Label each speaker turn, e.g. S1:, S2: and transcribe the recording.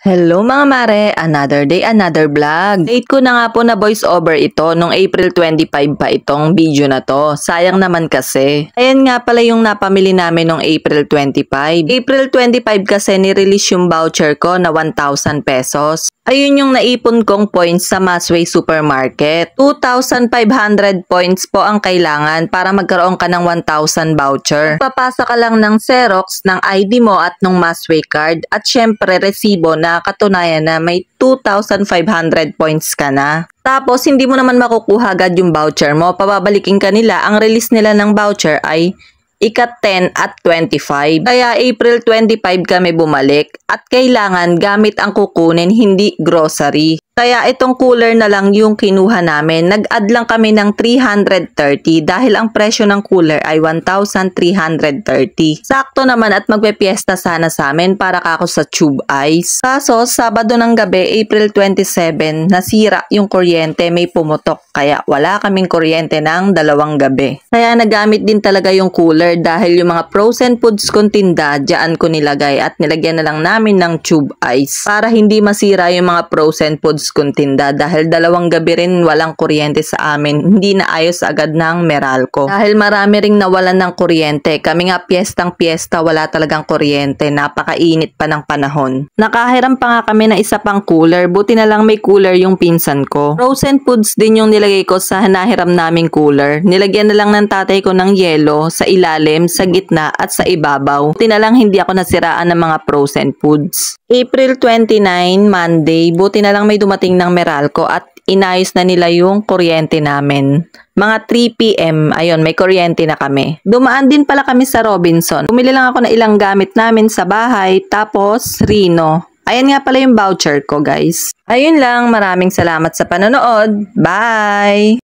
S1: Hello mga mare, another day, another vlog. Date ko na nga po na voice over ito nung April 25 pa itong video na to. Sayang naman kasi. Ayan nga pala yung napamili namin nung April 25. April 25 kasi nirelease yung voucher ko na 1,000 pesos. Ayun yung naipon kong points sa Masway Supermarket. 2,500 points po ang kailangan para magkaroon ka ng 1,000 voucher. Papasa ka lang ng Xerox, ng ID mo at ng Masway card at syempre resibo na katunayan na may 2,500 points ka na. Tapos hindi mo naman makukuha agad yung voucher mo. Pababalikin ka nila. Ang release nila ng voucher ay ika-10 at 25. Kaya April 25 kami bumalik at kailangan gamit ang kukunin, hindi grocery. Kaya itong cooler na lang yung kinuha namin. Nag-add lang kami ng 330 dahil ang presyo ng cooler ay 1,330. Sakto naman at magpe-piesta sana sa amin para kako sa tube ice. Kaso Sabado ng gabi, April 27, nasira yung kuryente, may pumutok. Kaya wala kaming kuryente ng 2 gabi. Kaya nagamit din talaga yung cooler dahil yung mga frozen foods kong tinda, dyan ko nilagay at nilagyan na lang namin ng tube ice para hindi masira yung mga frozen foods kong tinda dahil 2 gabi rin walang kuryente sa amin. Hindi na ayos agad ng Meralco. Dahil marami ring nawalan ng kuryente. Kami nga piyestang-piyesta, wala talagang kuryente. Napakainit pa ng panahon. Nakahiram pa nga kami na isa pang cooler. Buti na lang may cooler yung pinsan ko. Frozen foods din yung nilagay ko sa nahiram naming cooler. Nilagyan na lang ng tatay ko ng yelo sa ilalim, sa gitna at sa ibabaw. Buti na lang hindi ako nasiraan ng mga frozen foods. April 29, Monday, buti na lang may dumating ng Meralco at inayos na nila yung kuryente namin. Mga 3 PM, ayun, may kuryente na kami. Dumaan din pala kami sa Robinson. Bumili lang ako ng ilang gamit namin sa bahay, tapos Rino. Ayan nga pala yung voucher ko, guys. Ayun lang, maraming salamat sa panonood. Bye!